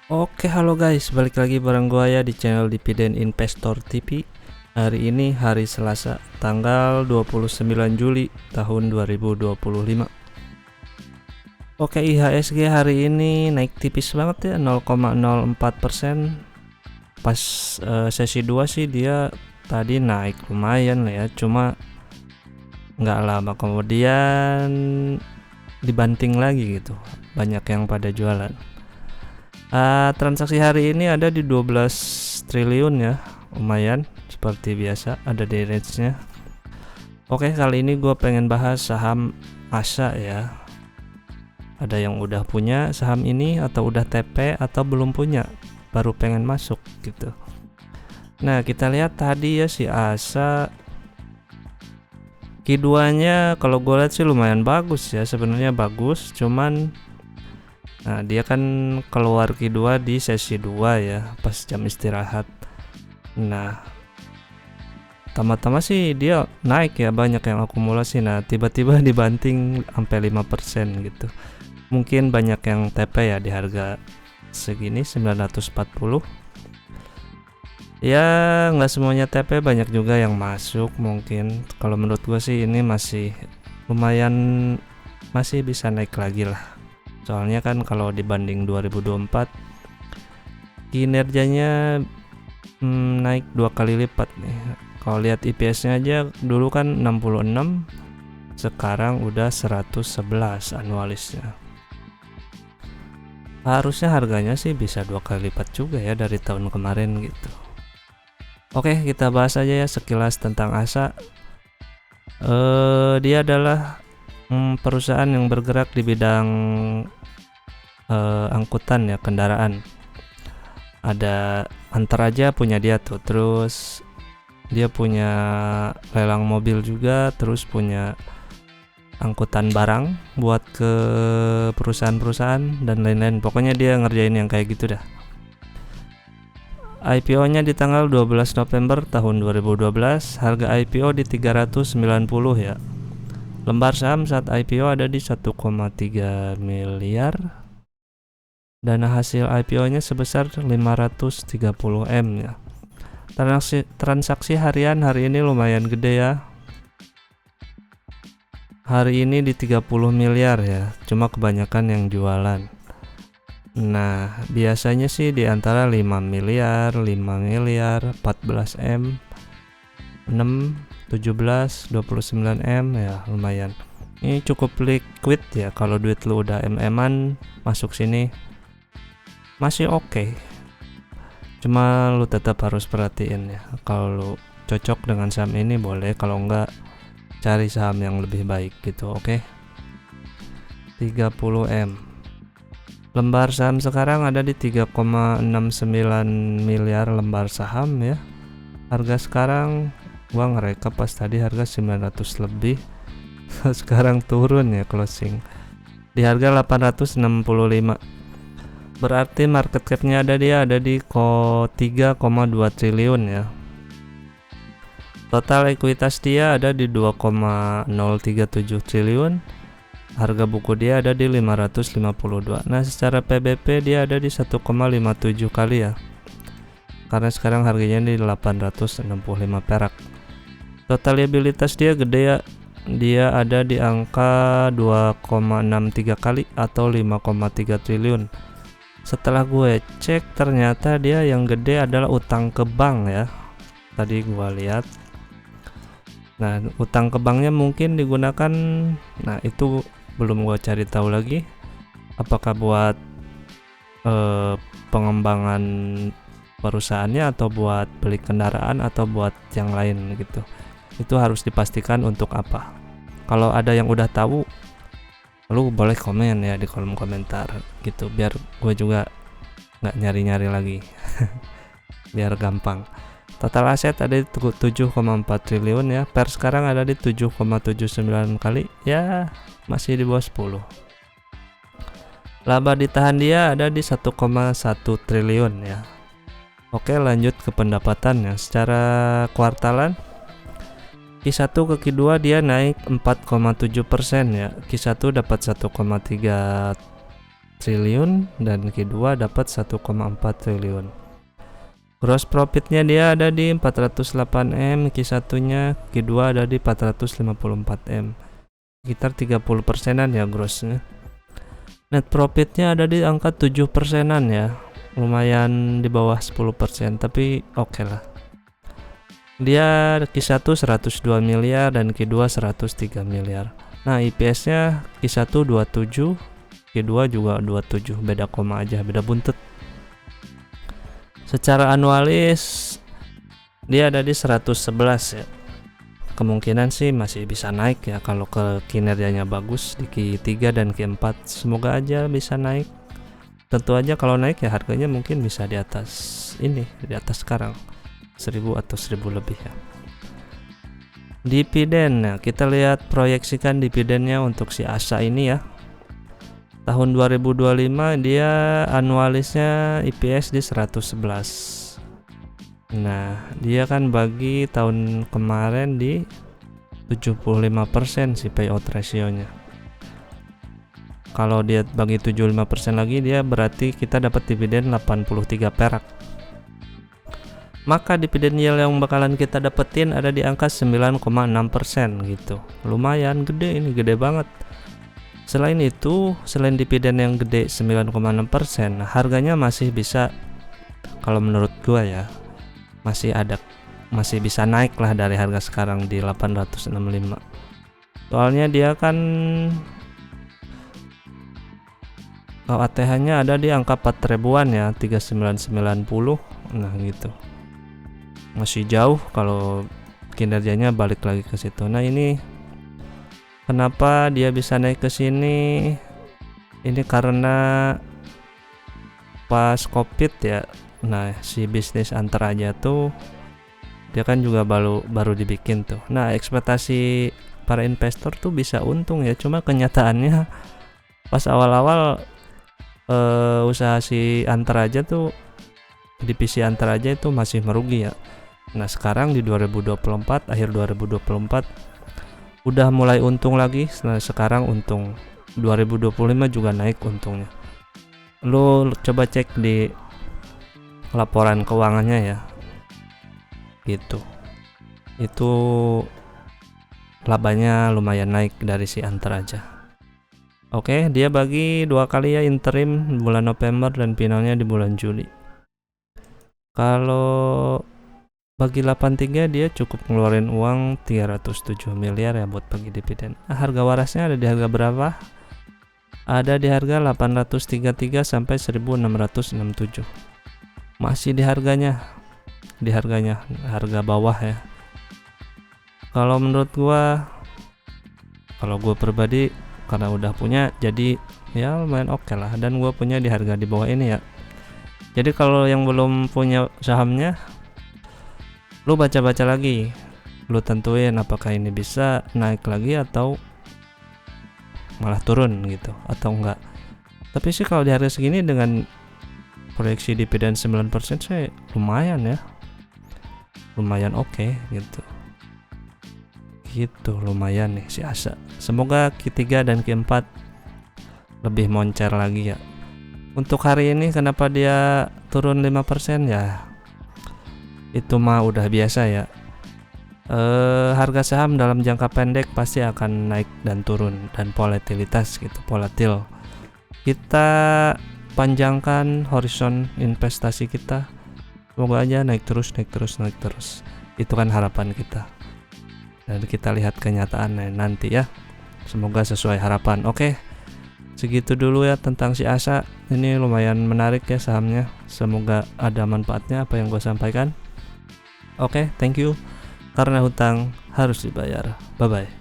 Oke, halo guys, balik lagi bareng gua ya di channel Dividen Investor TV. Hari ini hari Selasa, tanggal 29 Juli tahun 2025. Oke, IHSG hari ini naik tipis banget ya, 0,04%. Pas sesi 2 sih dia tadi naik lumayan lah ya, cuma nggak lama kemudian dibanting lagi gitu. Banyak yang pada jualan. Transaksi hari ini ada di 12 triliun ya, lumayan seperti biasa ada di range-nya. Oke, kali ini gue pengen bahas saham ASA ya. Ada yang udah punya saham ini atau udah TP atau belum punya, baru pengen masuk gitu. Nah, kita lihat tadi ya si ASA Q2-nya kalau gue lihat sih lumayan bagus ya, sebenarnya bagus, cuman nah, dia kan keluar Q2 di sesi 2 ya, pas jam istirahat. Nah, pertama-tama sih dia naik ya, banyak yang akumulasi. Nah, tiba-tiba dibanting sampai 5% gitu. Mungkin banyak yang TP ya di harga segini 940. Ya, nggak semuanya TP, banyak juga yang masuk mungkin. Kalau menurut gue sih ini masih lumayan, masih bisa naik lagi lah. Soalnya kan kalau dibanding 2024 kinerjanya naik 2 kali lipat nih. Kalau lihat IPS-nya aja dulu kan 66, sekarang udah 111 anualisnya. Harusnya harganya sih bisa 2 kali lipat juga ya dari tahun kemarin gitu. Oke, kita bahas aja ya sekilas tentang ASA. Dia adalah perusahaan yang bergerak di bidang angkutan ya, kendaraan. Ada Antar aja punya dia tuh, terus dia punya lelang mobil juga, terus punya angkutan barang buat ke perusahaan-perusahaan dan lain-lain. Pokoknya dia ngerjain yang kayak gitu dah. IPO-nya di tanggal 12 November tahun 2012, harga IPO di 390 ya. Lembar saham saat IPO ada di 1,3 miliar. Dana hasil IPO-nya sebesar 530 M ya. Transaksi harian hari ini lumayan gede ya. Hari ini di 30 miliar ya, cuma kebanyakan yang jualan. Nah, biasanya sih di antara 5 miliar, 5 miliar, 14 M, 6, 17, 29 M ya, lumayan. Ini cukup liquid ya, kalau duit lu udah MM-an masuk sini masih oke. Cuma lu tetap harus perhatiin ya, kalau lu cocok dengan saham ini boleh, kalau enggak cari saham yang lebih baik gitu, oke? 30 M. Lembar saham sekarang ada di 3,69 miliar lembar saham ya. Harga sekarang gua ngerekap pas tadi harga 900 lebih. Sekarang turun ya closing di harga 865. Berarti market cap-nya ada di 3,2 triliun ya. Total ekuitas dia ada di 2,037 triliun. Harga buku dia ada di 552. Nah, secara PBP dia ada di 1,57 kali ya. Karena sekarang harganya di 865 perak. Total liabilitas dia gede ya. Dia ada di angka 2,63 kali atau 5,3 triliun. Setelah gue cek ternyata dia yang gede adalah utang ke bank ya. Tadi gue lihat. Nah, utang ke banknya mungkin digunakan, nah itu belum gue cari tahu lagi. Apakah buat pengembangan perusahaannya atau buat beli kendaraan atau buat yang lain gitu. Itu harus dipastikan untuk apa. Kalau ada yang udah tahu, lu boleh komen ya di kolom komentar gitu, biar gue juga nggak nyari-nyari lagi. Biar gampang. Total aset ada di 7,4 triliun ya. Per sekarang ada di 7,79 kali ya, masih di bawah 10. Laba ditahan dia ada di 1,1 triliun ya. Oke, lanjut ke pendapatannya. Secara kuartalan Q1 ke Q2 dia naik 4,7% ya. Q1 dapat 1,3 triliun dan Q2 dapat 1,4 triliun. Gross profitnya dia ada di 408 M, Q1 nya, Q2 ada di 454 M, sekitar 30%-an ya grossnya. Net profitnya ada di angka 7%-an ya, lumayan di bawah 10%, tapi oke lah. Dia Q1 102 miliar dan Q2 103 miliar. Nah, IPS-nya Q1 27, Q2 juga 27, beda koma aja, beda buntut. Secara anualis dia ada di 111 ya. Kemungkinan sih masih bisa naik ya kalau ke kinerjanya bagus di Q3 dan Q4. Semoga aja bisa naik. Tentu aja kalau naik ya harganya mungkin bisa di atas ini, di atas sekarang 1000 atau 1000 lebih ya. Dividen, nah kita lihat proyeksikan dividennya untuk si ASA ini ya. Tahun 2025 dia anualisnya IPS di 111. Nah, dia kan bagi tahun kemarin di 75% si payout ratio-nya. Kalau dia bagi 75% lagi, dia berarti kita dapat dividen 83 perak. Maka dividen yield yang bakalan kita dapetin ada di angka 9,6% gitu. Lumayan gede, ini gede banget. Selain itu, selain dividen yang gede 9,6%, harganya masih bisa, kalau menurut gua ya, masih bisa naik lah dari harga sekarang di 865. Soalnya dia kan ATH-nya ada di angka 4 ribuan ya, 3990. Nah gitu. Masih jauh kalau kinerjanya balik lagi ke situ. Nah, ini kenapa dia bisa naik ke sini? Ini karena pas Covid ya. Nah, si bisnis Antar Aja tuh dia kan juga baru dibikin tuh. Nah, ekspektasi para investor tuh bisa untung ya. Cuma kenyataannya pas awal-awal usaha si Antar Aja tuh, divisi Antar Aja itu masih merugi ya. Nah, sekarang di 2024, akhir 2024 udah mulai untung lagi. Nah, sekarang untung. 2025 juga naik untungnya. Lu coba cek di laporan keuangannya ya. Gitu. Itu labanya lumayan naik dari si Antar Aja. Oke, dia bagi 2 kali ya interim bulan November dan finalnya di bulan Juli. Kalau bagi 83 dia cukup ngeluarin uang 307 miliar ya buat bagi dividen. Harga warasnya ada di harga berapa? Ada di harga 833 sampai 1667. Masih di harga bawah ya. Kalau menurut gua, kalau gua pribadi karena udah punya, jadi ya lumayan oke lah, dan gua punya di harga di bawah ini ya. Jadi kalau yang belum punya sahamnya, lu baca-baca lagi, lu tentuin apakah ini bisa naik lagi atau malah turun gitu atau enggak. Tapi sih kalau di harga segini dengan proyeksi dividen 9% sih lumayan ya, lumayan oke gitu lumayan nih si ASA. Semoga Q3 dan Q4 lebih moncer lagi ya. Untuk hari ini kenapa dia turun 5% ya, itu mah udah biasa ya. Harga saham dalam jangka pendek pasti akan naik dan turun, dan volatilitas gitu, volatil. Kita panjangkan horizon investasi kita, semoga aja naik terus. Itu kan harapan kita, dan kita lihat kenyataannya nanti ya. Semoga sesuai harapan. Oke, segitu dulu ya tentang si ASA. Ini lumayan menarik ya sahamnya. Semoga ada manfaatnya apa yang gue sampaikan. Oke, thank you. Karena hutang harus dibayar. Bye bye.